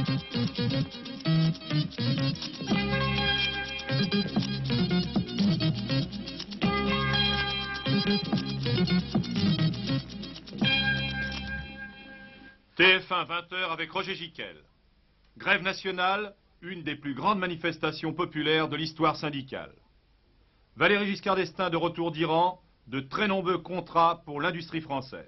TF1 20h avec Roger Giquel. Grève nationale, une des plus grandes manifestations populaires de l'histoire syndicale. Valéry Giscard d'Estaing de retour d'Iran, de très nombreux contrats pour l'industrie française.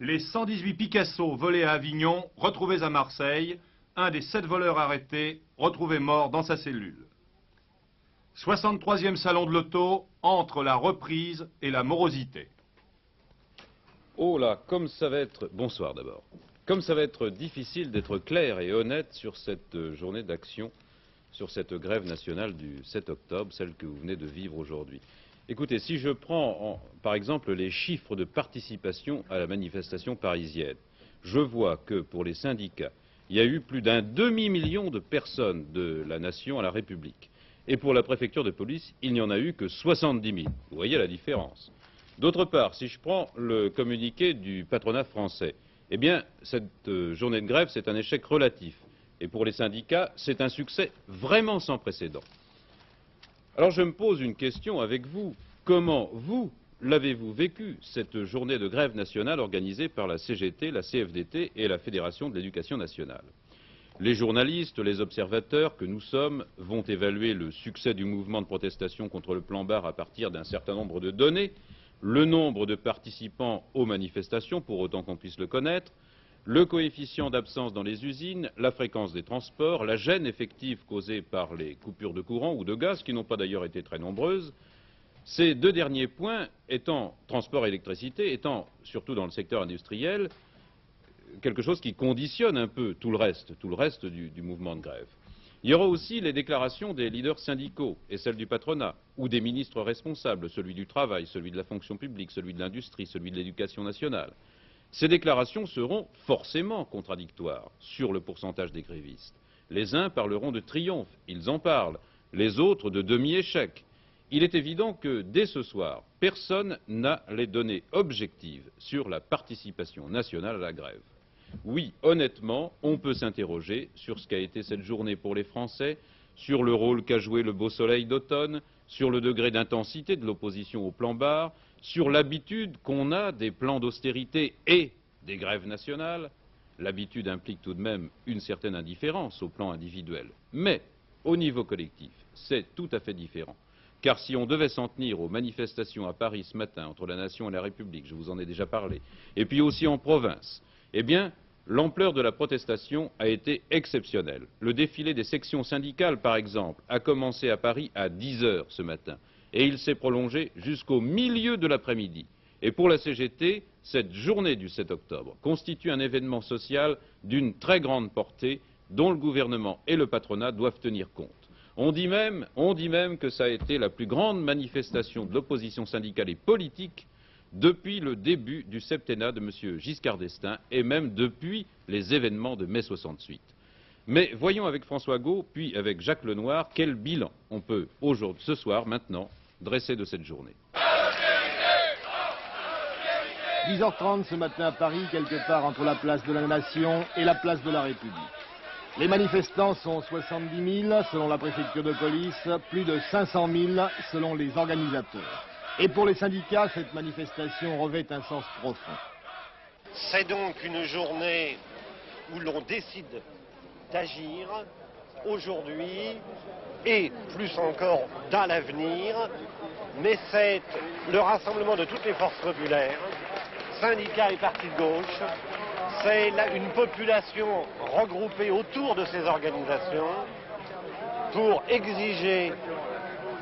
Les 118 Picasso volés à Avignon, retrouvés à Marseille, un des 7 voleurs arrêtés, retrouvé mort dans sa cellule. 63e salon de l'auto, entre la reprise et la morosité. Oh là, comme ça va être... Bonsoir d'abord. Comme ça va être difficile d'être clair et honnête sur cette journée d'action, sur cette grève nationale du 7 octobre, celle que vous venez de vivre aujourd'hui. Écoutez, si je prends par exemple les chiffres de participation à la manifestation parisienne, je vois que pour les syndicats, il y a eu plus d'un demi-million de personnes de la nation à la République. Et pour la préfecture de police, il n'y en a eu que 70 000. Vous voyez la différence. D'autre part, si je prends le communiqué du patronat français, eh bien, cette journée de grève, c'est un échec relatif. Et pour les syndicats, c'est un succès vraiment sans précédent. Alors je me pose une question avec vous. Comment, vous, l'avez-vous vécu, cette journée de grève nationale organisée par la CGT, la CFDT et la Fédération de l'éducation nationale? Les journalistes, les observateurs que nous sommes vont évaluer le succès du mouvement de protestation contre le plan Barre à partir d'un certain nombre de données, le nombre de participants aux manifestations, pour autant qu'on puisse le connaître, le coefficient d'absence dans les usines, la fréquence des transports, la gêne effective causée par les coupures de courant ou de gaz, qui n'ont pas d'ailleurs été très nombreuses. Ces deux derniers points, étant transport et électricité, étant surtout dans le secteur industriel, quelque chose qui conditionne un peu tout le reste du mouvement de grève. Il y aura aussi les déclarations des leaders syndicaux et celles du patronat, ou des ministres responsables, celui du travail, celui de la fonction publique, celui de l'industrie, celui de l'éducation nationale. Ces déclarations seront forcément contradictoires sur le pourcentage des grévistes. Les uns parleront de triomphe, ils en parlent, les autres de demi-échec. Il est évident que dès ce soir, personne n'a les données objectives sur la participation nationale à la grève. Oui, honnêtement, on peut s'interroger sur ce qu'a été cette journée pour les Français, sur le rôle qu'a joué le beau soleil d'automne, sur le degré d'intensité de l'opposition au plan Barre, sur l'habitude qu'on a des plans d'austérité et des grèves nationales. L'habitude implique tout de même une certaine indifférence au plan individuel. Mais, au niveau collectif, c'est tout à fait différent. Car si on devait s'en tenir aux manifestations à Paris ce matin entre la Nation et la République, je vous en ai déjà parlé, et puis aussi en province, eh bien, l'ampleur de la protestation a été exceptionnelle. Le défilé des sections syndicales, par exemple, a commencé à Paris à 10 h ce matin et il s'est prolongé jusqu'au milieu de l'après-midi. Et pour la CGT, cette journée du 7 octobre constitue un événement social d'une très grande portée dont le gouvernement et le patronat doivent tenir compte. On dit même que ça a été la plus grande manifestation de l'opposition syndicale et politique depuis le début du septennat de M. Giscard d'Estaing et même depuis les événements de mai 68. Mais voyons avec François Got, puis avec Jacques Lenoir, quel bilan on peut aujourd'hui, ce soir, maintenant, dresser de cette journée. 10h30 ce matin à Paris, quelque part entre la place de la Nation et la place de la République. Les manifestants sont 70 000 selon la préfecture de police, plus de 500 000 selon les organisateurs. Et pour les syndicats, cette manifestation revêt un sens profond. C'est donc une journée où l'on décide d'agir aujourd'hui et plus encore dans l'avenir, mais c'est le rassemblement de toutes les forces populaires, syndicats et partis de gauche, c'est une population regroupée autour de ces organisations pour exiger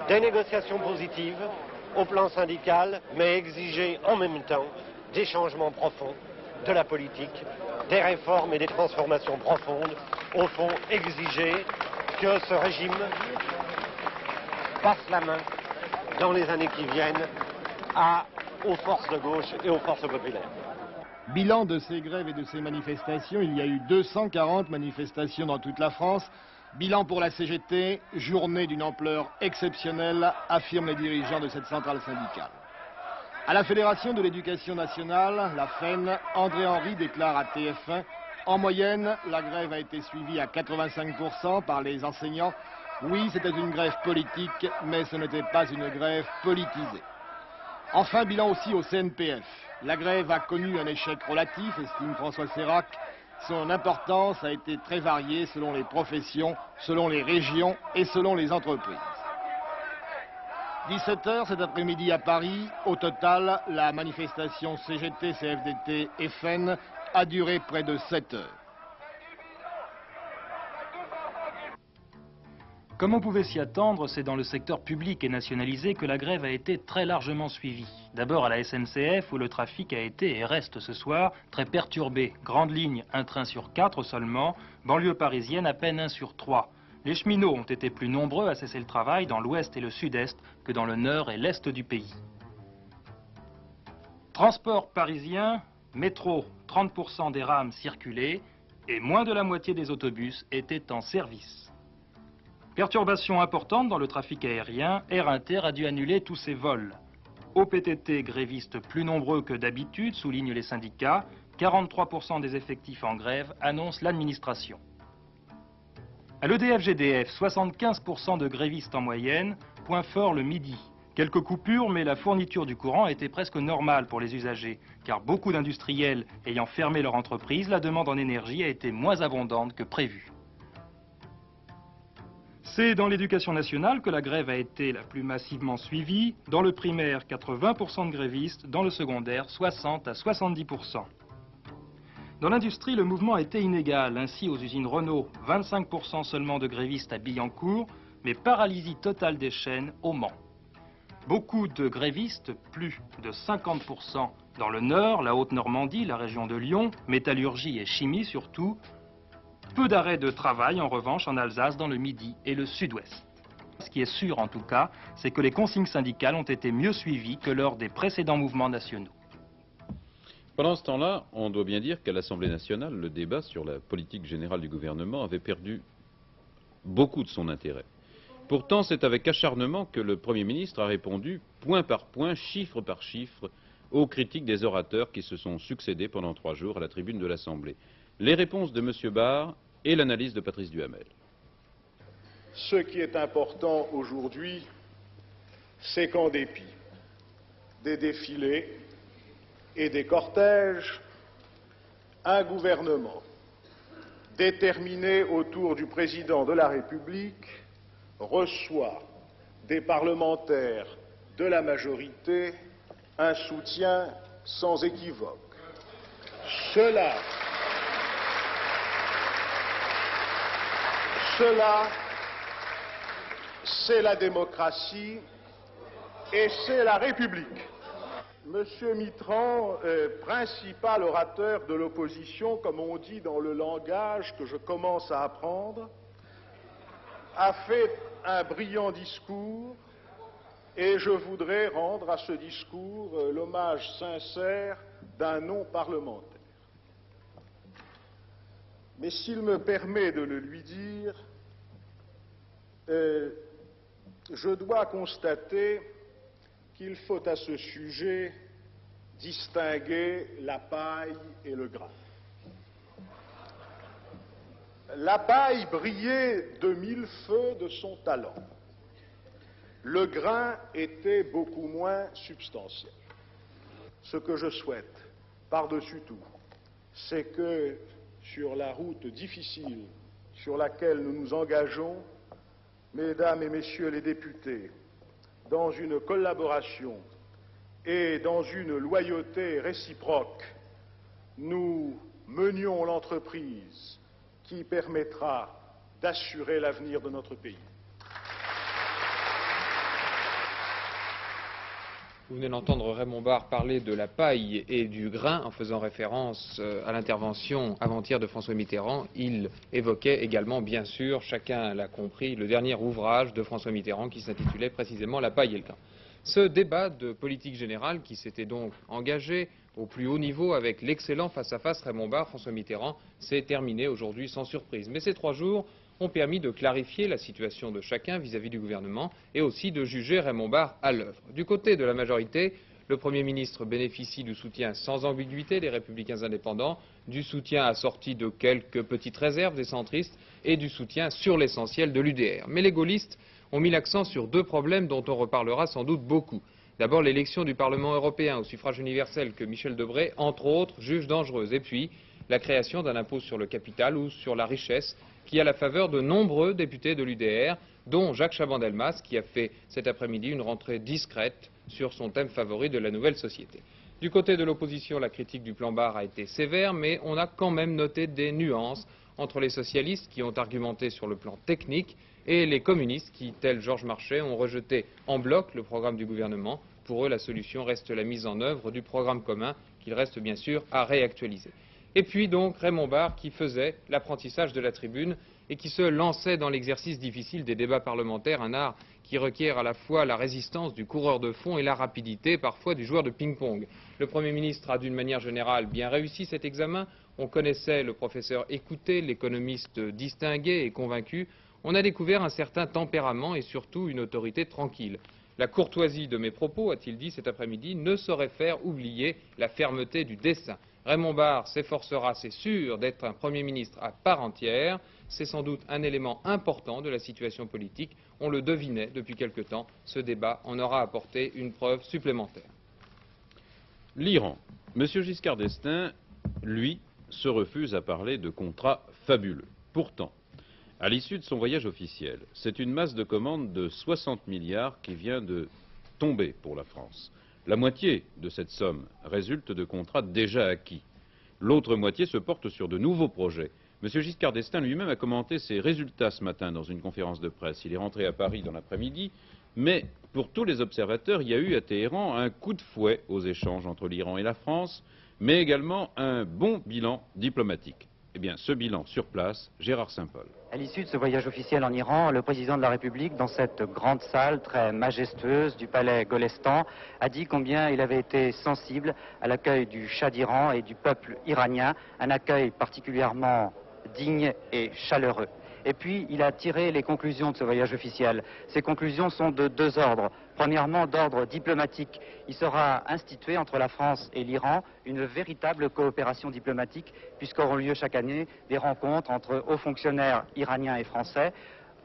des négociations positives au plan syndical, mais exiger en même temps des changements profonds de la politique, des réformes et des transformations profondes, au fond exiger que ce régime passe la main dans les années qui viennent aux forces de gauche et aux forces populaires. Bilan de ces grèves et de ces manifestations, il y a eu 240 manifestations dans toute la France. Bilan pour la CGT, journée d'une ampleur exceptionnelle, affirment les dirigeants de cette centrale syndicale. À la Fédération de l'éducation nationale, la FEN, André Henry déclare à TF1 « En moyenne, la grève a été suivie à 85% par les enseignants. Oui, c'était une grève politique, mais ce n'était pas une grève politisée. Enfin, bilan aussi au CNPF. La grève a connu un échec relatif, estime François Sérac. Son importance a été très variée selon les professions, selon les régions et selon les entreprises. 17h cet après-midi à Paris. Au total, la manifestation CGT, CFDT, FN a duré près de 7 heures. Comme on pouvait s'y attendre, c'est dans le secteur public et nationalisé que la grève a été très largement suivie. D'abord à la SNCF où le trafic a été et reste ce soir très perturbé. Grande ligne, un train sur 4 seulement, banlieue parisienne à peine 1 sur 3. Les cheminots ont été plus nombreux à cesser le travail dans l'ouest et le sud-est que dans le nord et l'est du pays. Transport parisien, métro, 30% des rames circulaient et moins de la moitié des autobus étaient en service. Perturbation importante dans le trafic aérien, Air Inter a dû annuler tous ses vols. Au PTT, grévistes plus nombreux que d'habitude, soulignent les syndicats. 43% des effectifs en grève annoncent l'administration. À l'EDF-GDF, 75% de grévistes en moyenne, point fort le midi. Quelques coupures, mais la fourniture du courant était presque normale pour les usagers, car beaucoup d'industriels ayant fermé leur entreprise, la demande en énergie a été moins abondante que prévu. C'est dans l'éducation nationale que la grève a été la plus massivement suivie. Dans le primaire, 80% de grévistes, dans le secondaire, 60 à 70%. Dans l'industrie, le mouvement a été inégal. Ainsi, aux usines Renault, 25% seulement de grévistes à Billancourt, mais paralysie totale des chaînes au Mans. Beaucoup de grévistes, plus de 50% dans le Nord, la Haute-Normandie, la région de Lyon, métallurgie et chimie surtout. Peu d'arrêts de travail, en revanche, en Alsace, dans le Midi et le Sud-Ouest. Ce qui est sûr, en tout cas, c'est que les consignes syndicales ont été mieux suivies que lors des précédents mouvements nationaux. Pendant ce temps-là, on doit bien dire qu'à l'Assemblée nationale, le débat sur la politique générale du gouvernement avait perdu beaucoup de son intérêt. Pourtant, c'est avec acharnement que le Premier ministre a répondu, point par point, chiffre par chiffre, aux critiques des orateurs qui se sont succédés pendant 3 jours à la tribune de l'Assemblée. Les réponses de M. Barre et l'analyse de Patrice Duhamel. Ce qui est important aujourd'hui, c'est qu'en dépit des défilés et des cortèges, un gouvernement déterminé autour du président de la République reçoit des parlementaires de la majorité un soutien sans équivoque. Cela, c'est la démocratie et c'est la République. Monsieur Mitterrand, principal orateur de l'opposition, comme on dit dans le langage que je commence à apprendre, a fait un brillant discours et je voudrais rendre à ce discours l'hommage sincère d'un non-parlementaire. Mais s'il me permet de le lui dire, je dois constater qu'il faut à ce sujet distinguer la paille et le grain. La paille brillait de 1000 feux de son talent. Le grain était beaucoup moins substantiel. Ce que je souhaite, par-dessus tout, c'est que sur la route difficile sur laquelle nous nous engageons, mesdames et messieurs les députés, dans une collaboration et dans une loyauté réciproque, nous menions l'entreprise qui permettra d'assurer l'avenir de notre pays. Vous venez d'entendre Raymond Barre parler de la paille et du grain en faisant référence à l'intervention avant-hier de François Mitterrand. Il évoquait également, bien sûr, chacun l'a compris, le dernier ouvrage de François Mitterrand qui s'intitulait précisément La paille et le grain. Ce débat de politique générale qui s'était donc engagé au plus haut niveau avec l'excellent face-à-face Raymond Barre, François Mitterrand, s'est terminé aujourd'hui sans surprise. Mais ces 3 jours ont permis de clarifier la situation de chacun vis-à-vis du gouvernement et aussi de juger Raymond Barre à l'œuvre. Du côté de la majorité, Le Premier ministre bénéficie du soutien sans ambiguïté des Républicains indépendants, du soutien assorti de quelques petites réserves des centristes et du soutien sur l'essentiel de l'UDR. Mais les gaullistes ont mis l'accent sur deux problèmes dont on reparlera sans doute beaucoup. D'abord, l'élection du Parlement européen au suffrage universel que Michel Debré, entre autres, juge dangereuse. Et puis, la création d'un impôt sur le capital ou sur la richesse qui a la faveur de nombreux députés de l'UDR, dont Jacques Chaban-Delmas, qui a fait cet après-midi une rentrée discrète sur son thème favori de la nouvelle société. Du côté de l'opposition, la critique du plan Barre a été sévère, mais on a quand même noté des nuances entre les socialistes qui ont argumenté sur le plan technique et les communistes qui, tels Georges Marchais, ont rejeté en bloc le programme du gouvernement. Pour eux, la solution reste la mise en œuvre du programme commun qu'il reste bien sûr à réactualiser. Et puis donc Raymond Barre qui faisait l'apprentissage de la tribune et qui se lançait dans l'exercice difficile des débats parlementaires, un art qui requiert à la fois la résistance du coureur de fond et la rapidité parfois du joueur de ping-pong. Le Premier ministre a d'une manière générale bien réussi cet examen. On connaissait le professeur écouté, l'économiste distingué et convaincu. On a découvert un certain tempérament et surtout une autorité tranquille. La courtoisie de mes propos, a-t-il dit cet après-midi, ne saurait faire oublier la fermeté du dessein. Raymond Barre s'efforcera, c'est sûr, d'être un Premier ministre à part entière. C'est sans doute un élément important de la situation politique. On le devinait depuis quelque temps. Ce débat en aura apporté une preuve supplémentaire. L'Iran. M. Giscard d'Estaing, lui, se refuse à parler de contrats fabuleux. Pourtant, à l'issue de son voyage officiel, c'est une masse de commandes de 60 milliards qui vient de tomber pour la France. La moitié de cette somme résulte de contrats déjà acquis. L'autre moitié se porte sur de nouveaux projets. M. Giscard d'Estaing lui-même a commenté ses résultats ce matin dans une conférence de presse. Il est rentré à Paris dans l'après-midi, mais pour tous les observateurs, il y a eu à Téhéran un coup de fouet aux échanges entre l'Iran et la France, mais également un bon bilan diplomatique. Eh bien, ce bilan sur place, Gérard Saint-Paul. À l'issue de ce voyage officiel en Iran, le président de la République, dans cette grande salle très majestueuse du palais Golestan, a dit combien il avait été sensible à l'accueil du Shah d'Iran et du peuple iranien, un accueil particulièrement digne et chaleureux. Et puis, il a tiré les conclusions de ce voyage officiel. Ces conclusions sont de deux ordres. Premièrement, d'ordre diplomatique. Il sera institué entre la France et l'Iran une véritable coopération diplomatique, puisqu'auront lieu chaque année des rencontres entre hauts fonctionnaires iraniens et français,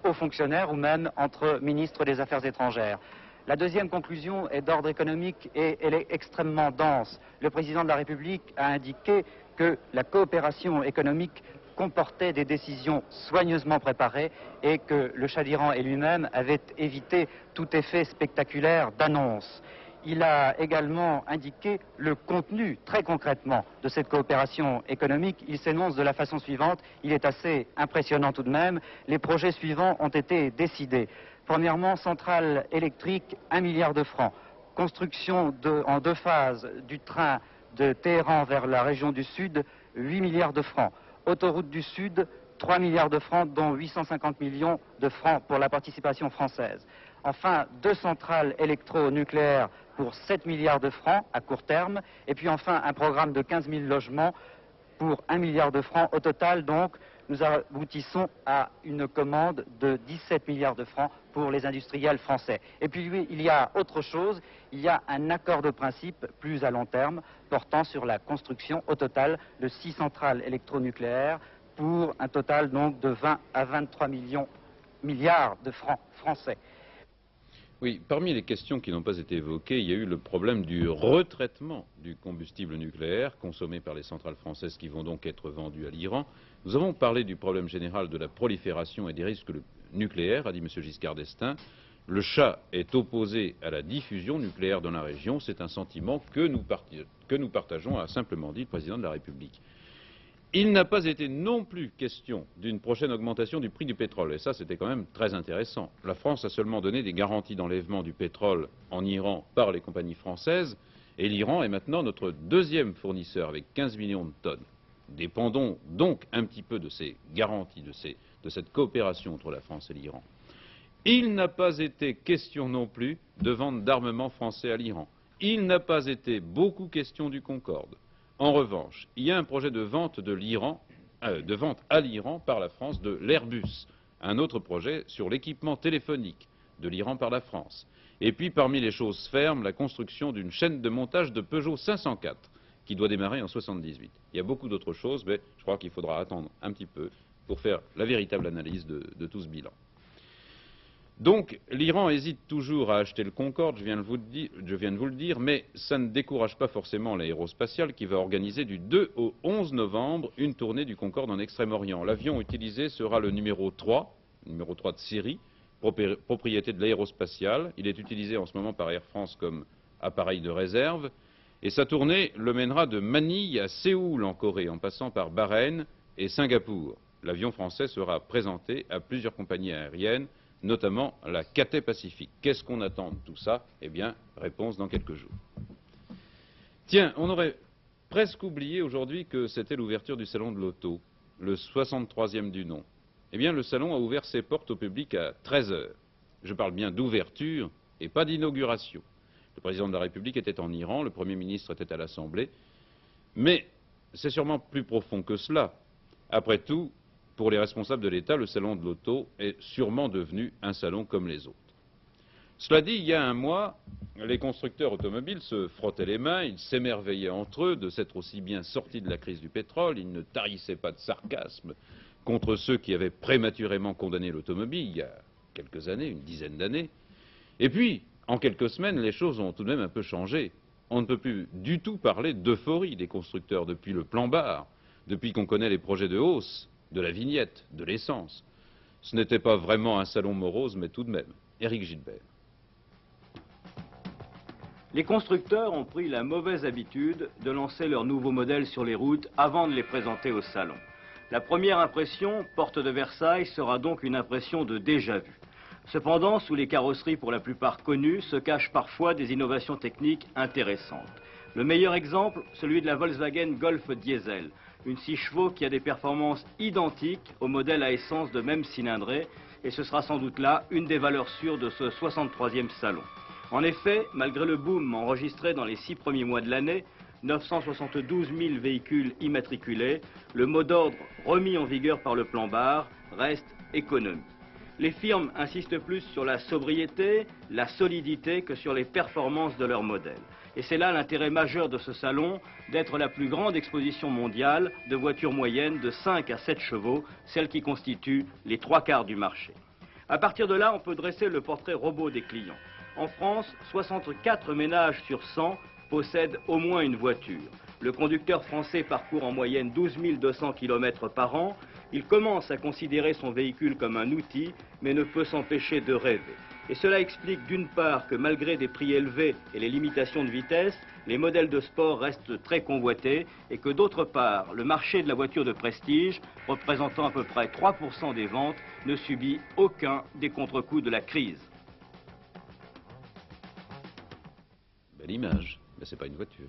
hauts fonctionnaires ou même entre ministres des Affaires étrangères. La deuxième conclusion est d'ordre économique et elle est extrêmement dense. Le président de la République a indiqué que la coopération économique comportait des décisions soigneusement préparées et que le Shah d'Iran et lui-même avaient évité tout effet spectaculaire d'annonce. Il a également indiqué le contenu, très concrètement, de cette coopération économique. Il s'énonce de la façon suivante, il est assez impressionnant tout de même. Les projets suivants ont été décidés. Premièrement, centrale électrique, 1 milliard de francs. Construction en deux phases du train de Téhéran vers la région du Sud, 8 milliards de francs. Autoroute du Sud, 3 milliards de francs, dont 850 millions de francs pour la participation française. Enfin, 2 centrales électronucléaires pour 7 milliards de francs à court terme. Et puis enfin, un programme de 15 000 logements pour 1 milliard de francs. Au total, donc, nous aboutissons à une commande de 17 milliards de francs pour les industriels français. Et puis, lui, il y a autre chose. Il y a un accord de principe plus à long terme portant sur la construction au total de 6 centrales électronucléaires pour un total donc de 20 à 23 milliards de francs français. Oui, parmi les questions qui n'ont pas été évoquées, il y a eu le problème du retraitement du combustible nucléaire consommé par les centrales françaises qui vont donc être vendues à l'Iran. Nous avons parlé du problème général de la prolifération et des risques nucléaires, a dit M. Giscard d'Estaing. Le Shah est opposé à la diffusion nucléaire dans la région. C'est un sentiment que nous partageons, a simplement dit le président de la République. Il n'a pas été non plus question d'une prochaine augmentation du prix du pétrole. Et ça, c'était quand même très intéressant. La France a seulement donné des garanties d'enlèvement du pétrole en Iran par les compagnies françaises. Et l'Iran est maintenant notre deuxième fournisseur avec 15 millions de tonnes. Dépendons donc un petit peu de ces garanties, de cette coopération entre la France et l'Iran. Il n'a pas été question non plus de vente d'armement français à l'Iran. Il n'a pas été beaucoup question du Concorde. En revanche, il y a un projet de vente à l'Iran par la France de l'Airbus, un autre projet sur l'équipement téléphonique de l'Iran par la France. Et puis, parmi les choses fermes, la construction d'une chaîne de montage de Peugeot 504, qui doit démarrer en 78. Il y a beaucoup d'autres choses, mais je crois qu'il faudra attendre un petit peu pour faire la véritable analyse de tout ce bilan. Donc, l'Iran hésite toujours à acheter le Concorde, je viens de vous le dire, mais ça ne décourage pas forcément l'aérospatiale qui va organiser du 2 au 11 novembre une tournée du Concorde en Extrême-Orient. L'avion utilisé sera le numéro 3 de série, propriété de l'aérospatiale. Il est utilisé en ce moment par Air France comme appareil de réserve. Et sa tournée le mènera de Manille à Séoul en Corée, en passant par Bahreïn et Singapour. L'avion français sera présenté à plusieurs compagnies aériennes, notamment la Cathay Pacific. Qu'est-ce qu'on attend de tout ça? Eh bien, réponse dans quelques jours. Tiens, on aurait presque oublié aujourd'hui que c'était l'ouverture du Salon de l'Auto, le 63e du nom. Eh bien, le salon a ouvert ses portes au public à 13 h. Je parle bien d'ouverture et pas d'inauguration. Le président de la République était en Iran, le Premier ministre était à l'Assemblée. Mais c'est sûrement plus profond que cela. Après tout, pour les responsables de l'État, le salon de l'auto est sûrement devenu un salon comme les autres. Cela dit, il y a un mois, les constructeurs automobiles se frottaient les mains, ils s'émerveillaient entre eux de s'être aussi bien sortis de la crise du pétrole, ils ne tarissaient pas de sarcasme contre ceux qui avaient prématurément condamné l'automobile il y a quelques années, une dizaine d'années. Et puis, en quelques semaines, les choses ont tout de même un peu changé. On ne peut plus du tout parler d'euphorie des constructeurs depuis le plan barre, depuis qu'on connaît les projets de hausse, de la vignette, de l'essence. Ce n'était pas vraiment un salon morose, mais tout de même. Éric Gilbert. Les constructeurs ont pris la mauvaise habitude de lancer leurs nouveaux modèles sur les routes avant de les présenter au salon. La première impression, porte de Versailles, sera donc une impression de déjà-vu. Cependant, sous les carrosseries pour la plupart connues, se cachent parfois des innovations techniques intéressantes. Le meilleur exemple, celui de la Volkswagen Golf Diesel, une 6 chevaux qui a des performances identiques au modèle à essence de même cylindrée, et ce sera sans doute là une des valeurs sûres de ce 63e salon. En effet, malgré le boom enregistré dans les 6 premiers mois de l'année, 972 000 véhicules immatriculés, le mot d'ordre remis en vigueur par le plan barre reste économie. Les firmes insistent plus sur la sobriété, la solidité que sur les performances de leurs modèles. Et c'est là l'intérêt majeur de ce salon, d'être la plus grande exposition mondiale de voitures moyennes de 5 à 7 chevaux, celles qui constituent les 3/4 du marché. À partir de là, on peut dresser le portrait robot des clients. En France, 64 ménages sur 100 possèdent au moins une voiture. Le conducteur français parcourt en moyenne 12 200 km par an. Il commence à considérer son véhicule comme un outil, mais ne peut s'empêcher de rêver. Et cela explique d'une part que malgré des prix élevés et les limitations de vitesse, les modèles de sport restent très convoités et que d'autre part, le marché de la voiture de prestige, représentant à peu près 3% des ventes, ne subit aucun des contre-coups de la crise. Belle image, mais c'est pas une voiture.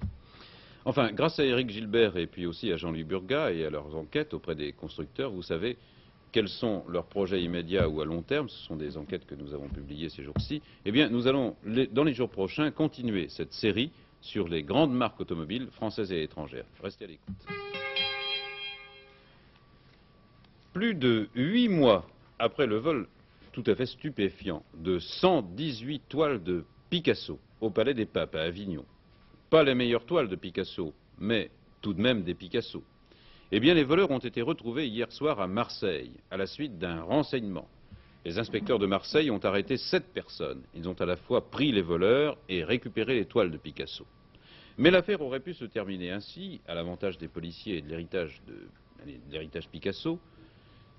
Enfin, grâce à Éric Gilbert et puis aussi à Jean-Louis Burgat et à leurs enquêtes auprès des constructeurs, vous savez quels sont leurs projets immédiats ou à long terme, ce sont des enquêtes que nous avons publiées ces jours-ci, eh bien nous allons, dans les jours prochains, continuer cette série sur les grandes marques automobiles françaises et étrangères. Restez à l'écoute. Plus de 8 mois après le vol tout à fait stupéfiant de 118 toiles de Picasso au Palais des Papes à Avignon, pas les meilleures toiles de Picasso, mais tout de même des Picasso, eh bien, les voleurs ont été retrouvés hier soir à Marseille, à la suite d'un renseignement. Les inspecteurs de Marseille ont arrêté 7 personnes. Ils ont à la fois pris les voleurs et récupéré les toiles de Picasso. Mais l'affaire aurait pu se terminer ainsi, à l'avantage des policiers et de l'héritage Picasso.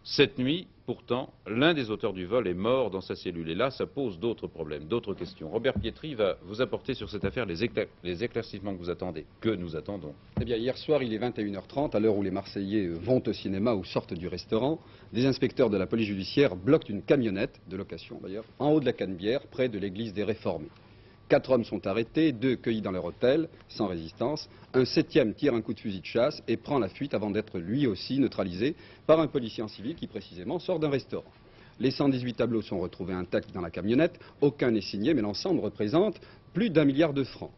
Cette nuit, pourtant, l'un des auteurs du vol est mort dans sa cellule. Et là, ça pose d'autres problèmes, d'autres questions. Robert Pietri va vous apporter sur cette affaire les éclaircissements que vous attendez, que nous attendons. Eh bien, hier soir, il est 21h30, à l'heure où les Marseillais vont au cinéma ou sortent du restaurant. Des inspecteurs de la police judiciaire bloquent une camionnette, de location d'ailleurs, en haut de la Canebière, près de l'église des Réformés. 4 hommes sont arrêtés, 2 cueillis dans leur hôtel, sans résistance. Un 7e tire un coup de fusil de chasse et prend la fuite avant d'être lui aussi neutralisé par un policier en civil qui précisément sort d'un restaurant. Les 118 tableaux sont retrouvés intacts dans la camionnette, aucun n'est signé, mais l'ensemble représente plus d'1 milliard de francs.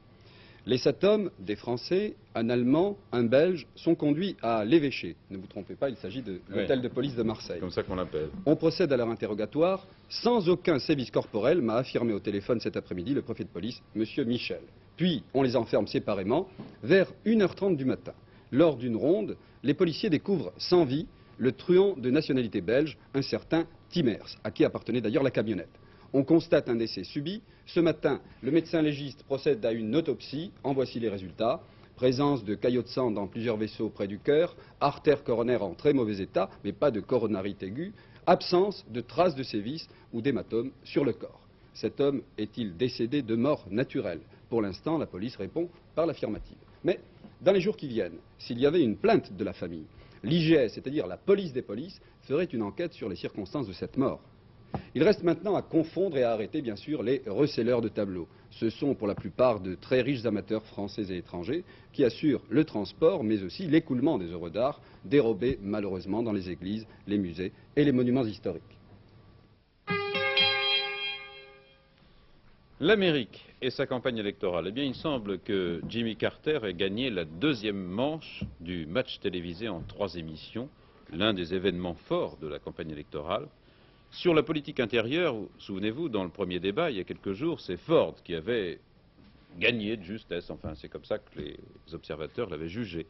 Les 7 hommes, des Français, un Allemand, un Belge, sont conduits à l'évêché. Ne vous trompez pas, il s'agit de l'hôtel de police de Marseille. Comme ça qu'on l'appelle. On procède à leur interrogatoire. Sans aucun sévice corporel, m'a affirmé au téléphone cet après-midi le préfet de police, M. Michel. Puis, on les enferme séparément. Vers 1h30 du matin, lors d'une ronde, les policiers découvrent sans vie le truand de nationalité belge, un certain Timmers, à qui appartenait d'ailleurs la camionnette. On constate un décès subit. Ce matin, le médecin légiste procède à une autopsie. En voici les résultats. Présence de caillots de sang dans plusieurs vaisseaux près du cœur, artère coronaire en très mauvais état, mais pas de coronarite aiguë, absence de traces de sévices ou d'hématomes sur le corps. Cet homme est-il décédé de mort naturelle? Pour l'instant, la police répond par l'affirmative. Mais dans les jours qui viennent, s'il y avait une plainte de la famille, l'IGS, c'est-à-dire la police des polices, ferait une enquête sur les circonstances de cette mort. Il reste maintenant à confondre et à arrêter, bien sûr, les receleurs de tableaux. Ce sont pour la plupart de très riches amateurs français et étrangers qui assurent le transport, mais aussi l'écoulement des œuvres d'art dérobées malheureusement dans les églises, les musées et les monuments historiques. L'Amérique et sa campagne électorale. Eh bien, il semble que Jimmy Carter ait gagné la 2e manche du match télévisé en 3 émissions, l'un des événements forts de la campagne électorale. Sur la politique intérieure, souvenez-vous, dans le premier débat, il y a quelques jours, c'est Ford qui avait gagné de justesse. Enfin, c'est comme ça que les observateurs l'avaient jugé.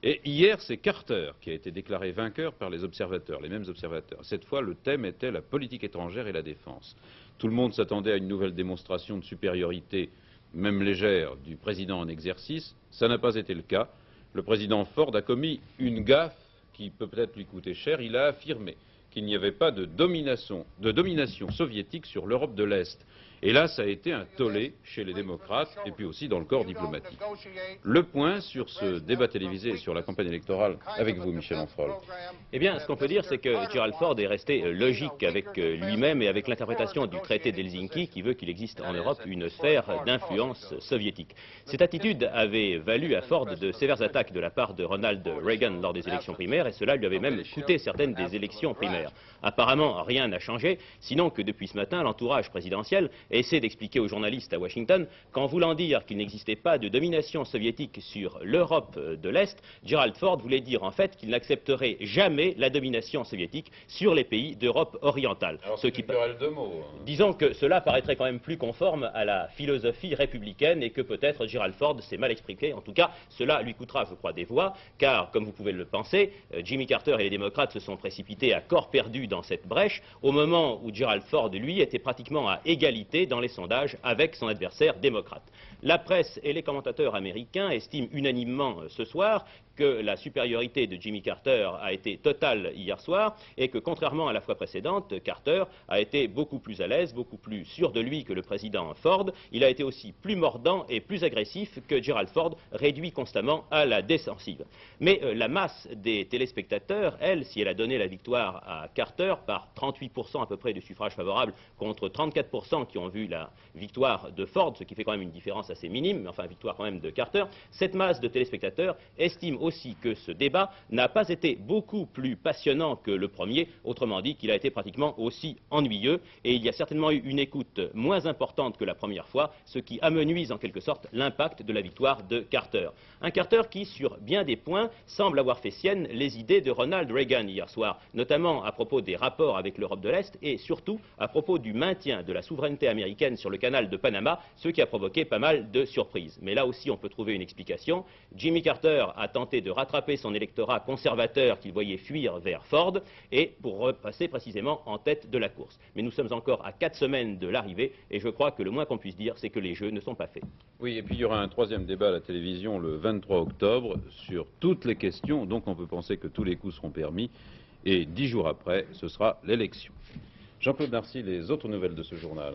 Et hier, c'est Carter qui a été déclaré vainqueur par les observateurs, les mêmes observateurs. Cette fois, le thème était la politique étrangère et la défense. Tout le monde s'attendait à une nouvelle démonstration de supériorité, même légère, du président en exercice. Ça n'a pas été le cas. Le président Ford a commis une gaffe qui peut peut-être lui coûter cher. Il a affirmé qu'il n'y avait pas de domination soviétique sur l'Europe de l'Est. Et là, ça a été un tollé chez les démocrates et puis aussi dans le corps diplomatique. Le point sur ce débat télévisé et sur la campagne électorale avec vous, Michel Onfroy. Eh bien, ce qu'on peut dire, c'est que Gerald Ford est resté logique avec lui-même et avec l'interprétation du traité d'Helsinki qui veut qu'il existe en Europe une sphère d'influence soviétique. Cette attitude avait valu à Ford de sévères attaques de la part de Ronald Reagan lors des élections primaires et cela lui avait même coûté certaines des élections primaires. Apparemment, rien n'a changé, sinon que depuis ce matin, l'entourage présidentiel essaie d'expliquer aux journalistes à Washington qu'en voulant dire qu'il n'existait pas de domination soviétique sur l'Europe de l'Est, Gerald Ford voulait dire en fait qu'il n'accepterait jamais la domination soviétique sur les pays d'Europe orientale. Alors, c'est une querelle de mots. Disons que cela paraîtrait quand même plus conforme à la philosophie républicaine et que peut-être Gerald Ford s'est mal expliqué. En tout cas, cela lui coûtera, je crois, des voix, car, comme vous pouvez le penser, Jimmy Carter et les démocrates se sont précipités à corps perdu dans cette brèche, au moment où Gerald Ford, lui, était pratiquement à égalité dans les sondages avec son adversaire démocrate. La presse et les commentateurs américains estiment unanimement ce soir que la supériorité de Jimmy Carter a été totale hier soir et que, contrairement à la fois précédente, Carter a été beaucoup plus à l'aise, beaucoup plus sûr de lui que le président Ford. Il a été aussi plus mordant et plus agressif que Gerald Ford, réduit constamment à la défensive. Mais la masse des téléspectateurs, elle, si elle a donné la victoire à Carter par 38% à peu près de suffrages favorables contre 34% qui ont vu la victoire de Ford, ce qui fait quand même une différence assez minime, mais enfin victoire quand même de Carter, cette masse de téléspectateurs estime aussi que ce débat n'a pas été beaucoup plus passionnant que le premier, autrement dit qu'il a été pratiquement aussi ennuyeux et il y a certainement eu une écoute moins importante que la première fois, ce qui amenuise en quelque sorte l'impact de la victoire de Carter. Un Carter qui, sur bien des points, semble avoir fait sienne les idées de Ronald Reagan hier soir, notamment à propos des rapports avec l'Europe de l'Est et surtout à propos du maintien de la souveraineté américaine sur le canal de Panama, ce qui a provoqué pas mal de surprises. Mais là aussi, on peut trouver une explication. Jimmy Carter a tenté de rattraper son électorat conservateur qu'il voyait fuir vers Ford et pour repasser précisément en tête de la course. Mais nous sommes encore à 4 semaines de l'arrivée et je crois que le moins qu'on puisse dire, c'est que les jeux ne sont pas faits. Oui, et puis il y aura un 3e débat à la télévision le 23 octobre sur toutes les questions, donc on peut penser que tous les coups seront permis et 10 jours après, ce sera l'élection. Jean-Claude Narcy, les autres nouvelles de ce journal.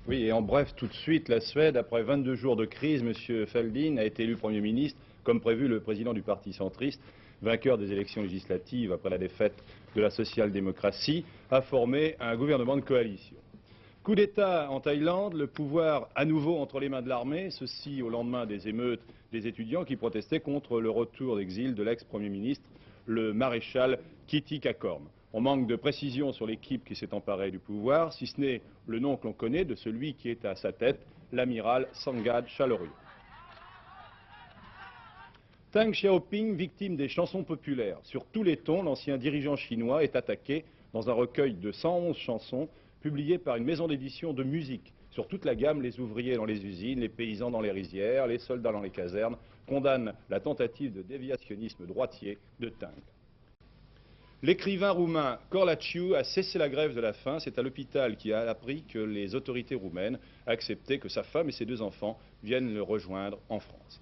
Oui, et en bref, tout de suite, la Suède, après 22 jours de crise, M. Fälldin a été élu Premier ministre, comme prévu le président du Parti centriste, vainqueur des élections législatives après la défaite de la social-démocratie, a formé un gouvernement de coalition. Coup d'État en Thaïlande, le pouvoir à nouveau entre les mains de l'armée, ceci au lendemain des émeutes des étudiants qui protestaient contre le retour d'exil de l'ex-Premier ministre, le maréchal Kitty Kakorn. On manque de précision sur l'équipe qui s'est emparée du pouvoir, si ce n'est le nom que l'on connaît de celui qui est à sa tête, l'amiral Sangad Chalorio. Deng Xiaoping, victime des chansons populaires. Sur tous les tons, l'ancien dirigeant chinois est attaqué dans un recueil de 111 chansons publié par une maison d'édition de musique. Sur toute la gamme, les ouvriers dans les usines, les paysans dans les rizières, les soldats dans les casernes condamnent la tentative de déviationnisme droitier de Deng. L'écrivain roumain Corlaciu a cessé la grève de la faim. C'est à l'hôpital qu'il a appris que les autorités roumaines acceptaient que sa femme et ses 2 enfants viennent le rejoindre en France.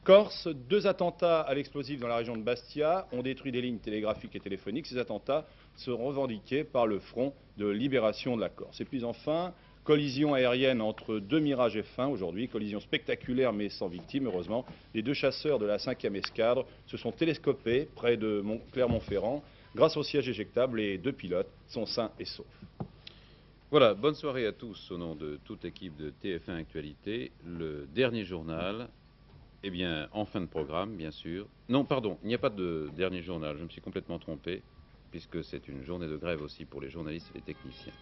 Corse, 2 attentats à l'explosif dans la région de Bastia ont détruit des lignes télégraphiques et téléphoniques. Ces attentats seront revendiqués par le Front de libération de la Corse. Et puis enfin, collision aérienne entre 2 Mirage F1 aujourd'hui, collision spectaculaire mais sans victime heureusement. Les 2 chasseurs de la 5e escadre se sont télescopés près de Clermont-Ferrand. Grâce au siège éjectable, les 2 pilotes sont sains et saufs. Voilà, bonne soirée à tous au nom de toute l'équipe de TF1 Actualité. Le dernier journal, eh bien, en fin de programme, bien sûr. Non, pardon, il n'y a pas de dernier journal, je me suis complètement trompé, puisque c'est une journée de grève aussi pour les journalistes et les techniciens.